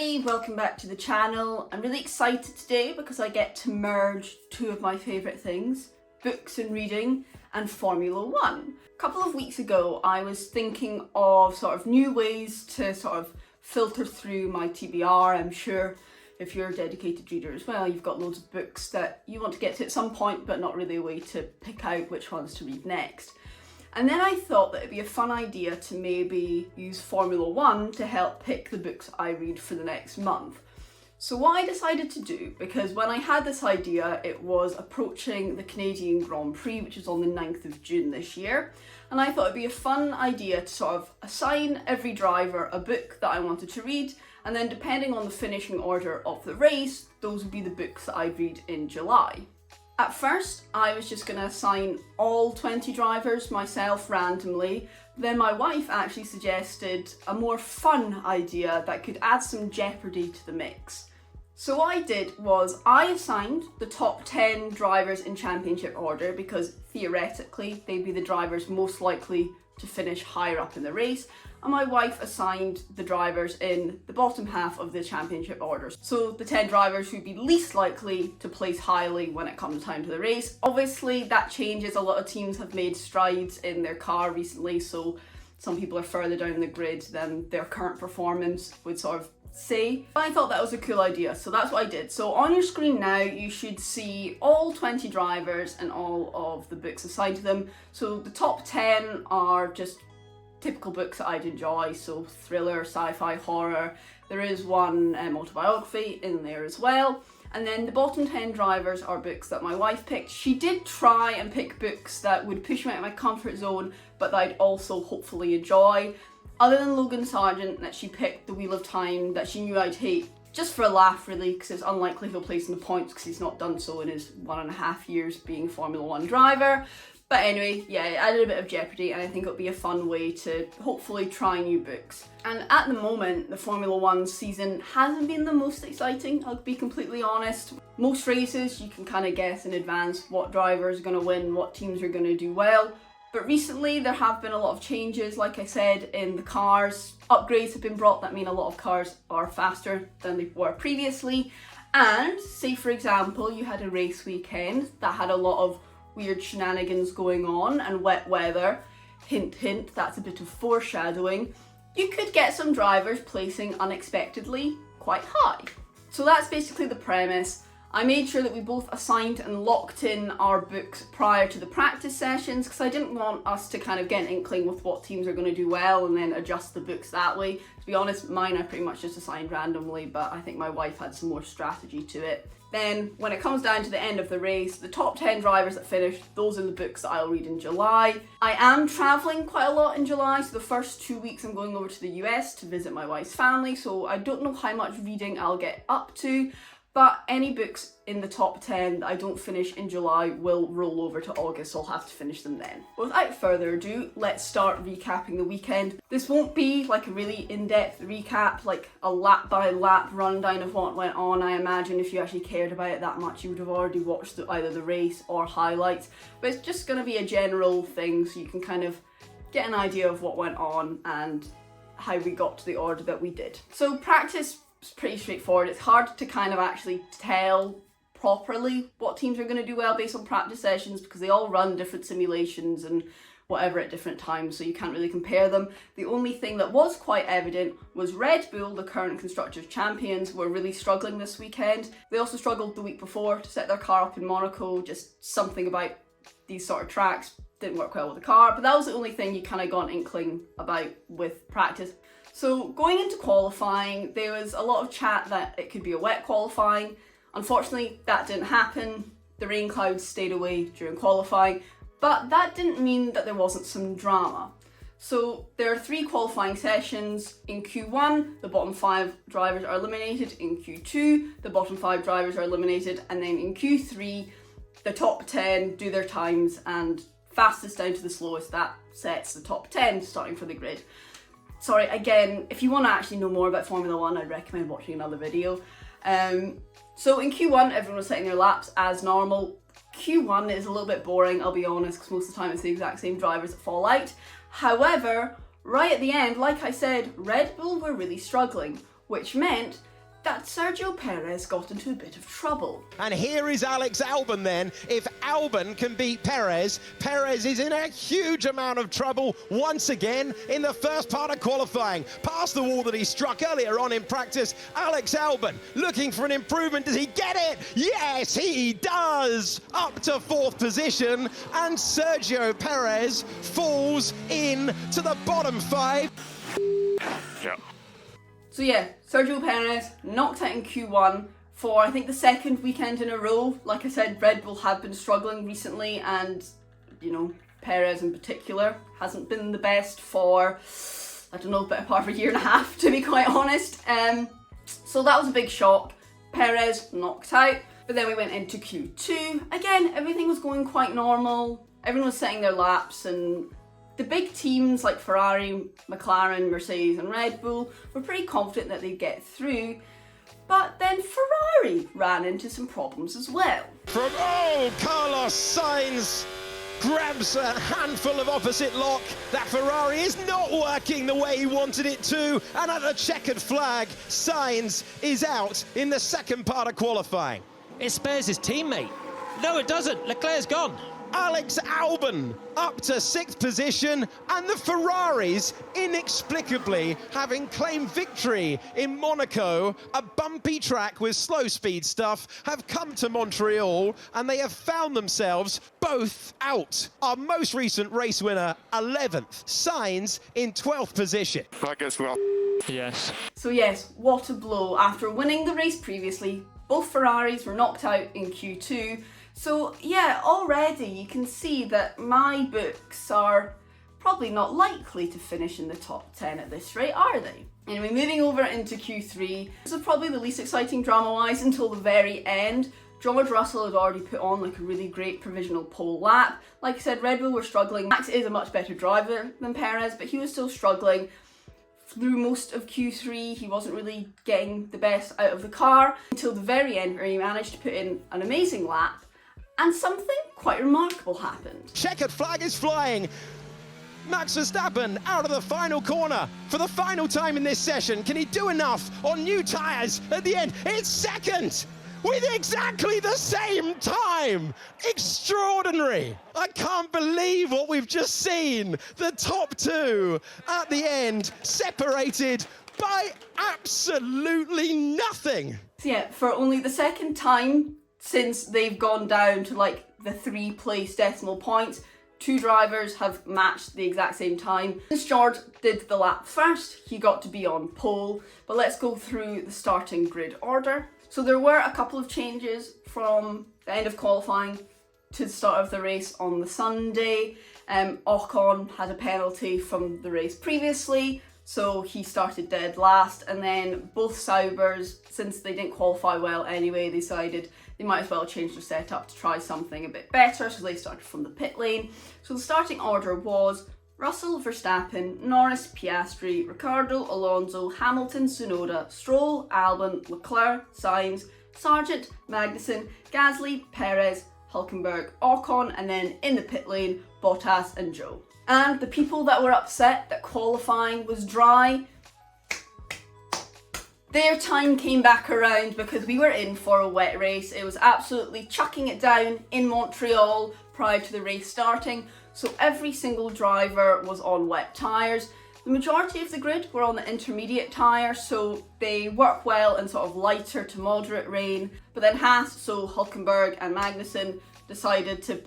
everybody, welcome back to the channel. I'm really excited today because I get to merge two of my favourite things, books and reading and Formula One. A couple of weeks ago I was thinking of sort of new ways to sort of filter through my TBR. I'm sure if you're a dedicated reader as well, you've got loads of books that you want to get to at some point but not really a way to pick out which ones to read next. And then I thought that it'd be a fun idea to maybe use Formula One to help pick the books I read for the next month. So what I decided to do, because when I had this idea, it was approaching the Canadian Grand Prix, which is on the 9th of June this year. And I thought it'd be a fun idea to sort of assign every driver a book that I wanted to read. And then depending on the finishing order of the race, those would be the books that I'd read in July. At first, I was just going to assign all 20 drivers myself randomly. Then my wife actually suggested a more fun idea that could add some jeopardy to the mix. So what I did was I assigned the top 10 drivers in championship order because theoretically they'd be the drivers most likely to finish higher up in the race, and my wife assigned the drivers in the bottom half of the championship order. So the 10 drivers who'd be least likely to place highly when it comes time to the race. Obviously that changes. A lot of teams have made strides in their car recently, so some people are further down the grid than their current performance would sort of say. But I thought that was a cool idea, so that's what I did. So on your screen now you should see all 20 drivers and all of the books assigned to them. So the top 10 are just typical books that I'd enjoy, so thriller, sci-fi, horror. There is one autobiography in there as well. And then the bottom 10 drivers are books that my wife picked. She did try and pick books that would push me out of my comfort zone, but that I'd also hopefully enjoy. Other than Logan Sargent, that she picked The Wheel of Time, that she knew I'd hate, just for a laugh really, because it's unlikely he'll place in the points because he's not done so in his 1.5 years being a Formula One driver. But anyway, yeah, it added a bit of jeopardy, and I think it'll be a fun way to hopefully try new books. And at the moment, the Formula One season hasn't been the most exciting, I'll be completely honest. Most races, you can kind of guess in advance what driver is going to win, what teams are going to do well. But recently, there have been a lot of changes, like I said, in the cars. Upgrades have been brought that mean a lot of cars are faster than they were previously. And, say for example, you had a race weekend that had a lot of weird shenanigans going on and wet weather, hint hint, that's a bit of foreshadowing, you could get some drivers placing unexpectedly quite high. So that's basically the premise. I made sure that we both assigned and locked in our books prior to the practice sessions because I didn't want us to kind of get an inkling with what teams are going to do well and then adjust the books that way. To be honest, mine I pretty much just assigned randomly, but I think my wife had some more strategy to it. Then when it comes down to the end of the race, the top 10 drivers that finished, those are the books that I'll read in July. I am travelling quite a lot in July, so the first 2 weeks I'm going over to the US to visit my wife's family, so I don't know how much reading I'll get up to. But any books in the top 10 that I don't finish in July will roll over to August, so I'll have to finish them then. Without further ado, let's start recapping the weekend. This won't be like a really in-depth recap, like a lap-by-lap rundown of what went on. I imagine if you actually cared about it that much, you would have already watched either the race or highlights. But it's just going to be a general thing, so you can kind of get an idea of what went on and how we got to the order that we did. So practice, it's pretty straightforward. It's hard to kind of actually tell properly what teams are going to do well based on practice sessions because they all run different simulations and whatever at different times, so you can't really compare them. The only thing that was quite evident was Red Bull, the current Constructors champions, were really struggling this weekend. They also struggled the week before to set their car up in Monaco. Just something about these sort of tracks didn't work well with the car, but that was the only thing you kind of got an inkling about with practice. So going into qualifying, there was a lot of chat that it could be a wet qualifying. Unfortunately, that didn't happen. The rain clouds stayed away during qualifying, but that didn't mean that there wasn't some drama. So there are 3 qualifying sessions. In Q1, the bottom 5 drivers are eliminated. In Q2, the bottom 5 drivers are eliminated. And then in Q3, the top 10 do their times and fastest down to the slowest, that sets the top 10 starting for the grid. Sorry, again, if you want to actually know more about Formula One, I'd recommend watching another video. So in Q1, everyone was setting their laps as normal. Q1 is a little bit boring, I'll be honest, because most of the time it's the exact same drivers that fall out. However, right at the end, like I said, Red Bull were really struggling, which meant that Sergio Perez got into a bit of trouble. And here is Alex Albon then. If Albon can beat Perez, Perez is in a huge amount of trouble once again in the first part of qualifying. Past the wall that he struck earlier on in practice, Alex Albon looking for an improvement. Does he get it? Yes, he does! Up to 4th position, and Sergio Perez falls in to the bottom 5. Yeah. So yeah, Sergio Perez knocked out in Q1 for I think the 2nd weekend in a row. Like I said, Red Bull have been struggling recently, and you know, Perez in particular hasn't been the best for, I don't know, better part of a year and a half, to be quite honest. So that was a big shock. Perez knocked out, but then we went into Q2. Again, everything was going quite normal. Everyone was setting their laps, and the big teams like Ferrari, McLaren, Mercedes and Red Bull were pretty confident that they'd get through, but then Ferrari ran into some problems as well. Carlos Sainz grabs a handful of opposite lock. That Ferrari is not working the way he wanted it to, and at the checkered flag, Sainz is out in the 2nd part of qualifying. It spares his teammate. No, it doesn't. Leclerc's gone. Alex Albon up to 6th position, and the Ferraris inexplicably having claimed victory in Monaco, a bumpy track with slow speed stuff, have come to Montreal and they have found themselves both out. Our most recent race winner, 11th, Sainz in 12th position. I guess we're Yes. So yes, what a blow. After winning the race previously, both Ferraris were knocked out in Q2. So yeah, already you can see that my books are probably not likely to finish in the top 10 at this rate, are they? Anyway, moving over into Q3, this was probably the least exciting drama-wise until the very end. George Russell had already put on like a really great provisional pole lap. Like I said, Red Bull were struggling. Max is a much better driver than Perez, but he was still struggling. Through most of Q3, he wasn't really getting the best out of the car until the very end, where he managed to put in an amazing lap. And something quite remarkable happened. Checkered flag is flying. Max Verstappen out of the final corner for the final time in this session. Can he do enough on new tyres at the end? It's 2nd with exactly the same time. Extraordinary. I can't believe what we've just seen. The top 2 at the end separated by absolutely nothing. So yeah, for only the 2nd time since they've gone down to like the 3 place decimal points, 2 drivers have matched the exact same time. Since George did the lap first, he got to be on pole. But let's go through the starting grid order. So there were a couple of changes from the end of qualifying to the start of the race on the Sunday. Ocon had a penalty from the race previously, so he started dead last, and then both Saubers, since they didn't qualify well anyway, decided they might as well change their setup to try something a bit better, so they started from the pit lane. So the starting order was Russell, Verstappen, Norris, Piastri, Ricciardo, Alonso, Hamilton, Tsunoda, Stroll, Albon, Leclerc, Sainz, Sargent, Magnussen, Gasly, Perez, Hülkenberg, Ocon, and then in the pit lane, Bottas and Zhou. And the people that were upset that qualifying was dry, their time came back around because we were in for a wet race. It was absolutely chucking it down in Montreal prior to the race starting, so every single driver was on wet tyres. The majority of the grid were on the intermediate tyre, so they work well in sort of lighter to moderate rain. But then Haas, so Hülkenberg and Magnussen, decided to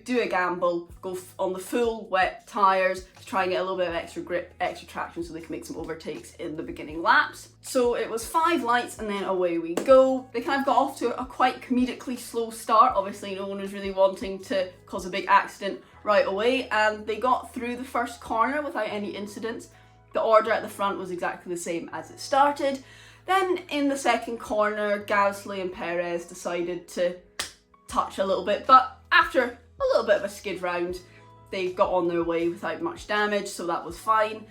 do a gamble, go on the full wet tyres to try and get a little bit of extra grip, extra traction, so they can make some overtakes in the beginning laps. So it was 5 lights and then away we go. They kind of got off to a quite comedically slow start. Obviously no one was really wanting to cause a big accident right away, and they got through the first corner without any incidents. The order at the front was exactly the same as it started. Then in the second corner, Gasly and Perez decided to touch a little bit, but after a little bit of a skid round, they got on their way without much damage, so that was fine.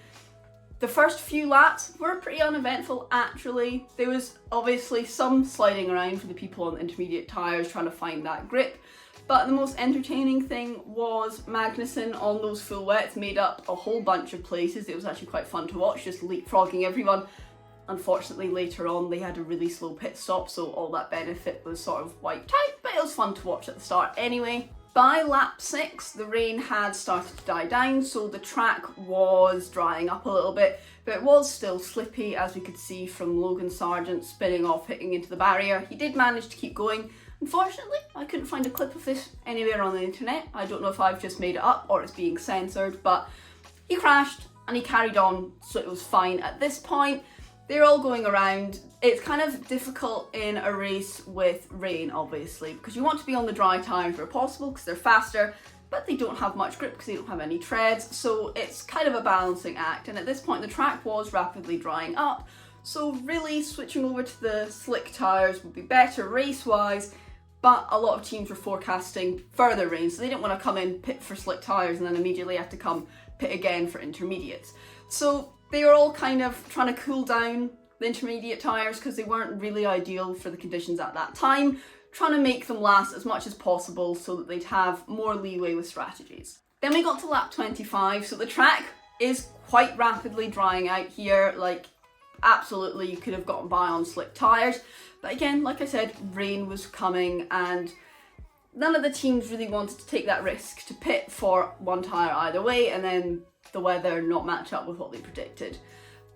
The first few laps were pretty uneventful actually. There was obviously some sliding around for the people on the intermediate tyres trying to find that grip, but the most entertaining thing was Magnussen on those full wets made up a whole bunch of places. It was actually quite fun to watch, just leapfrogging everyone unfortunately later on they had a really slow pit stop, so all that benefit was sort of wiped out, but it was fun to watch at the start anyway. By lap 6, the rain had started to die down, so the track was drying up a little bit, but it was still slippy, as we could see from Logan Sargent spinning off, hitting into the barrier. He did manage to keep going. Unfortunately, I couldn't find a clip of this anywhere on the internet. I don't know if I've just made it up or it's being censored, but he crashed and he carried on, so it was fine. At this point, they're all going around. It's kind of difficult in a race with rain, obviously, because you want to be on the dry tyres where possible because they're faster, but they don't have much grip because they don't have any treads, so it's kind of a balancing act. And at this point, the track was rapidly drying up, so really switching over to the slick tyres would be better race-wise, but a lot of teams were forecasting further rain, so they didn't want to come in, pit for slick tyres, and then immediately have to come pit again for intermediates. So they were all kind of trying to cool down the intermediate tyres because they weren't really ideal for the conditions at that time, trying to make them last as much as possible so that they'd have more leeway with strategies. Then we got to lap 25, so the track is quite rapidly drying out here, like absolutely you could have gotten by on slick tyres, but again, like I said, rain was coming and none of the teams really wanted to take that risk to pit for one tyre either way and then the weather not match up with what they predicted.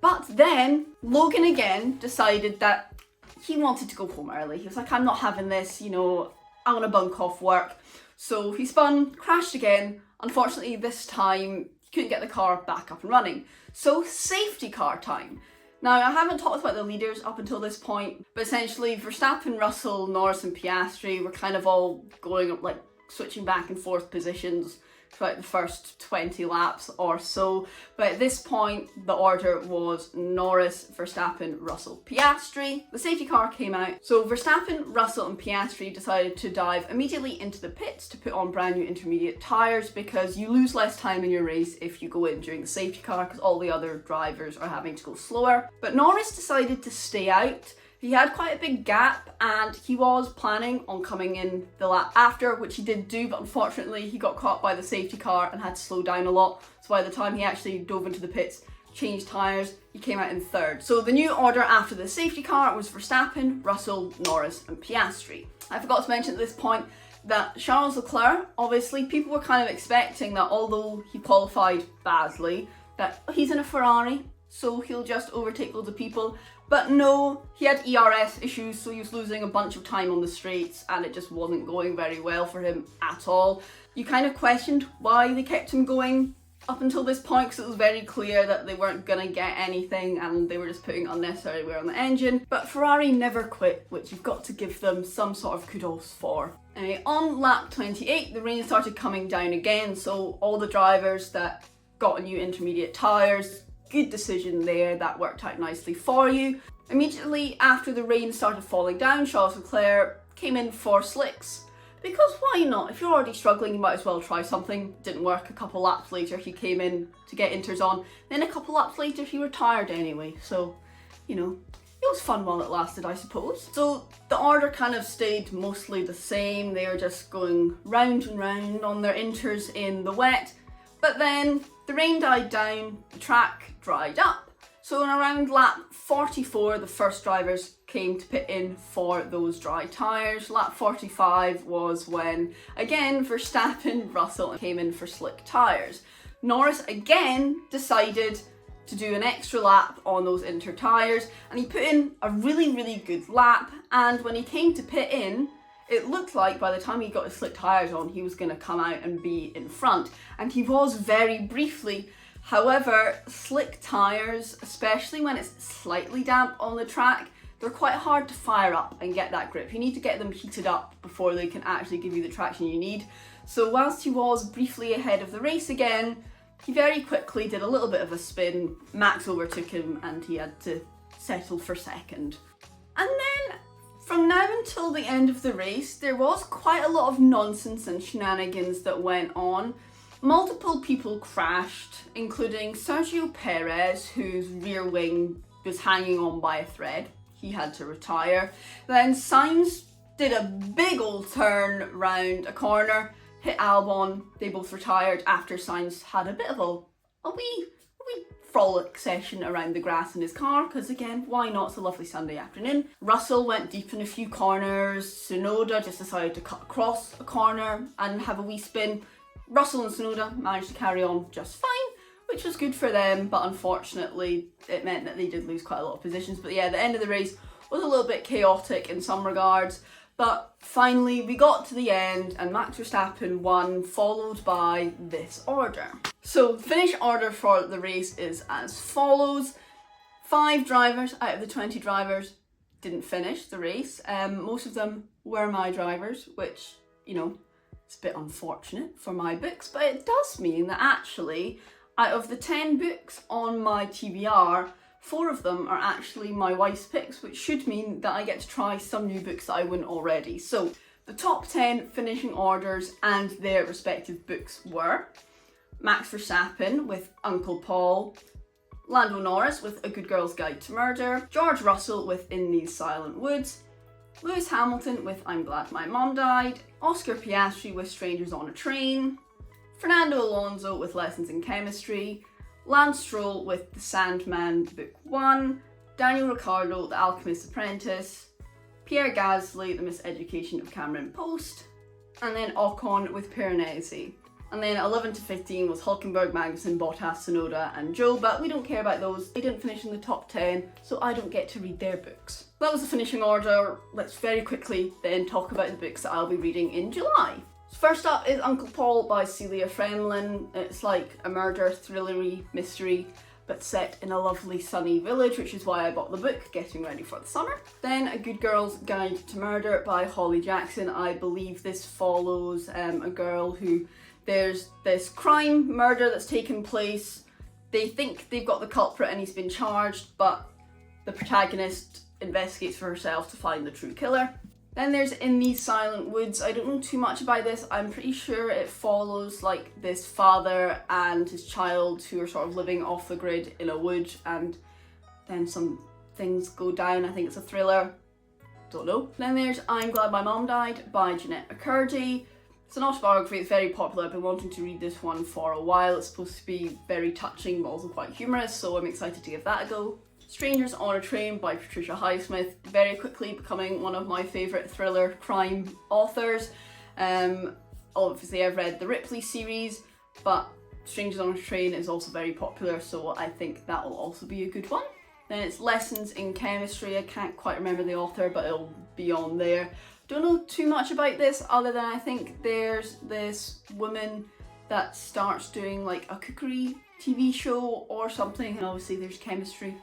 But then Logan again decided that he wanted to go home early. He was like, I'm not having this, you know, I want to bunk off work. So he spun, crashed again. Unfortunately, this time he couldn't get the car back up and running. So safety car time. Now, I haven't talked about the leaders up until this point, but essentially Verstappen, Russell, Norris and Piastri were kind of all going up, like switching back and forth positions throughout the first 20 laps or so. But at this point, the order was Norris, Verstappen, Russell, Piastri. The safety car came out. So Verstappen, Russell and Piastri decided to dive immediately into the pits to put on brand new intermediate tyres because you lose less time in your race if you go in during the safety car because all the other drivers are having to go slower. But Norris decided to stay out. He had quite a big gap and he was planning on coming in the lap after, which he did do, but unfortunately he got caught by the safety car and had to slow down a lot. So by the time he actually dove into the pits, changed tyres, he came out in third. So the new order after the safety car was Verstappen, Russell, Norris and Piastri. I forgot to mention at this point that Charles Leclerc, obviously people were kind of expecting that although he qualified badly, that he's in a Ferrari, so he'll just overtake loads of people. But no, he had ERS issues, so he was losing a bunch of time on the straights and it just wasn't going very well for him at all. You kind of questioned why they kept him going up until this point because it was very clear that they weren't going to get anything and they were just putting unnecessary wear on the engine. But Ferrari never quit, which you've got to give them some sort of kudos for. Anyway, on lap 28, the rain started coming down again, so all the drivers that got new intermediate tyres, good decision there, that worked out nicely for you. Immediately after the rain started falling down, Charles Leclerc came in for slicks. Because why not? If you're already struggling, you might as well try something. Didn't work. A couple laps later, he came in to get inters on. Then a couple laps later, he retired anyway. So, you know, it was fun while it lasted, I suppose. So the order kind of stayed mostly the same. They were just going round and round on their inters in the wet. But then the rain died down, the track dried up. So in around lap 44, the first drivers came to pit in for those dry tyres. Lap 45 was when, again, Verstappen, Russell came in for slick tyres. Norris again decided to do an extra lap on those inter tyres and he put in a really, really good lap. And when he came to pit in, it looked like by the time he got his slick tyres on, he was going to come out and be in front. And he was very briefly. However, slick tyres, especially when it's slightly damp on the track, they're quite hard to fire up and get that grip. You need to get them heated up before they can actually give you the traction you need. So whilst he was briefly ahead of the race again, he very quickly did a little bit of a spin. Max overtook him and he had to settle for second. And then from now until the end of the race, there was quite a lot of nonsense and shenanigans that went on. Multiple people crashed, including Sergio Perez, whose rear wing was hanging on by a thread. He had to retire. Then Sainz did a big old turn round a corner, hit Albon. They both retired after Sainz had a bit of a wee frolic session around the grass in his car, because again, why not? It's a lovely Sunday afternoon. Russell went deep in a few corners. Tsunoda just decided to cut across a corner and have a wee spin. Russell and Tsunoda managed to carry on just fine, which was good for them, but unfortunately it meant that they did lose quite a lot of positions. But yeah, the end of the race was a little bit chaotic in some regards, but finally we got to the end and Max Verstappen won, followed by this order. So the finish order for the race is as follows. 5 drivers out of the 20 drivers didn't finish the race. Most of them were my drivers, which, you know, it's a bit unfortunate for my books, but it does mean that actually out of the 10 books on my TBR, 4 of them are actually my wife's picks, which should mean that I get to try some new books that I wouldn't already. So the top 10 finishing orders and their respective books were Max Verstappen with Uncle Paul, Lando Norris with A Good Girl's Guide to Murder, George Russell with In These Silent Woods, Lewis Hamilton with I'm Glad My Mom Died, Oscar Piastri with Strangers on a Train, Fernando Alonso with Lessons in Chemistry, Lance Stroll with The Sandman Book 1, Daniel Ricciardo, The Alchemist's Apprentice, Pierre Gasly, The Miseducation of Cameron Post, and then Ocon with Piranesi. And then 11 to 15 was Hülkenberg, Magnussen, Bottas, Tsunoda and Joe, but we don't care about those. They didn't finish in the top 10, so I don't get to read their books. That was the finishing order. Let's very quickly then talk about the books that I'll be reading in July. So first up is Uncle Paul by Celia Fremlin. It's like a murder, thrillery, mystery, but set in a lovely sunny village, which is why I bought the book, getting ready for the summer. Then A Good Girl's Guide to Murder by Holly Jackson. I believe this follows a girl who, there's this crime, murder that's taken place. They think they've got the culprit and he's been charged, but the protagonist investigates for herself to find the true killer. Then there's In These Silent Woods. I don't know too much about this. I'm pretty sure it follows like this father and his child who are sort of living off the grid in a wood, and then some things go down. I think it's a thriller. Don't know. Then there's I'm Glad My Mom Died by Jeanette McCurdy. It's an autobiography, it's very popular. I've been wanting to read this one for a while. It's supposed to be very touching but also quite humorous, so I'm excited to give that a go. Strangers on a Train by Patricia Highsmith, very quickly becoming one of my favourite thriller crime authors. Obviously I've read the Ripley series, but Strangers on a Train is also very popular, so I think that will also be a good one. Then it's Lessons in Chemistry. I can't quite remember the author, but it'll be on there. Don't know too much about this other than I think there's this woman that starts doing like a cookery TV show or something, and obviously there's chemistry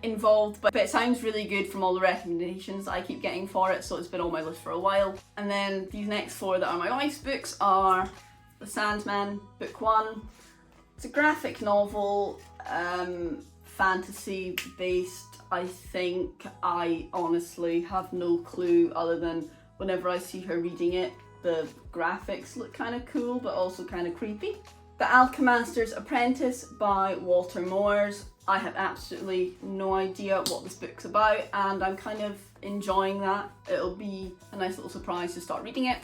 involved, but it sounds really good from all the recommendations I keep getting for it, so it's been on my list for a while. And then these next 4 that are my wife's books are The Sandman Book 1. It's a graphic novel, fantasy based. I think I honestly have no clue other than whenever I see her reading it, the graphics look kind of cool but also kind of creepy. The Alchemist's Apprentice by Walter Moores. I have absolutely no idea what this book's about, and I'm kind of enjoying that. It'll be a nice little surprise to start reading it.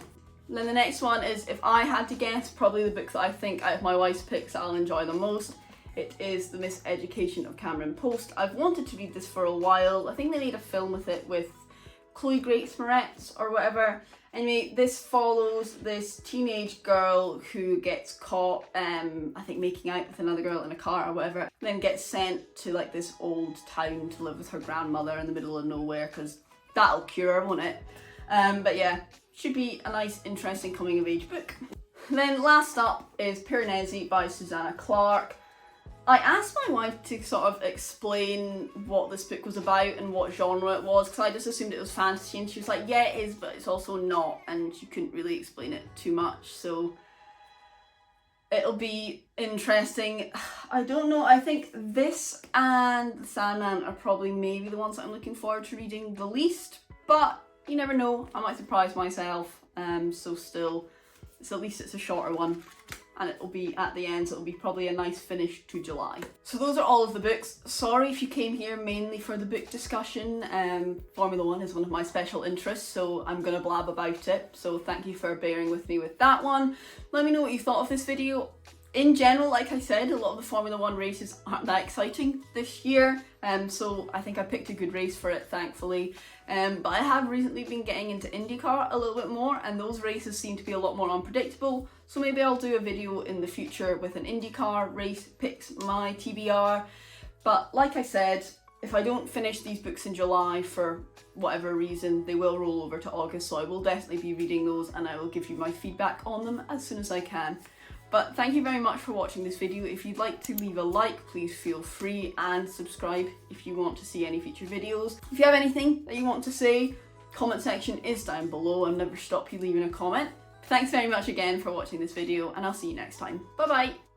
And then the next one is, if I had to guess, probably the book that I think out of my wife's picks I'll enjoy the most. It is The Miseducation of Cameron Post. I've wanted to read this for a while. I think they made a film with it with Chloe Grace Moretz or whatever. Anyway, this follows this teenage girl who gets caught, I think making out with another girl in a car or whatever, then gets sent to like this old town to live with her grandmother in the middle of nowhere, because that'll cure her, won't it? But yeah, should be a nice, interesting coming of age book. Then last up is Piranesi by Susanna Clarke. I asked my wife to sort of explain what this book was about and what genre it was, because I just assumed it was fantasy, and she was like, yeah it is, but it's also not, and she couldn't really explain it too much, so it'll be interesting. I don't know, I think this and The Sandman are probably maybe the ones that I'm looking forward to reading the least, but you never know, I might surprise myself, so still, at least it's a shorter one. And it'll be at the end, so it'll be probably a nice finish to July. So those are all of the books. Sorry if you came here mainly for the book discussion. Formula 1 is one of my special interests, so I'm gonna blab about it. So thank you for bearing with me with that one. Let me know what you thought of this video. In general, like I said, a lot of the Formula 1 races aren't that exciting this year, so I think I picked a good race for it, thankfully. But I have recently been getting into IndyCar a little bit more, and those races seem to be a lot more unpredictable, so maybe I'll do a video in the future with an IndyCar race picks, my TBR. But like I said, if I don't finish these books in July for whatever reason, they will roll over to August, so I will definitely be reading those and I will give you my feedback on them as soon as I can. But thank you very much for watching this video. If you'd like to leave a like, please feel free, and subscribe if you want to see any future videos. If you have anything that you want to say, comment section is down below. I'll never stop you leaving a comment. Thanks very much again for watching this video, and I'll see you next time. Bye bye!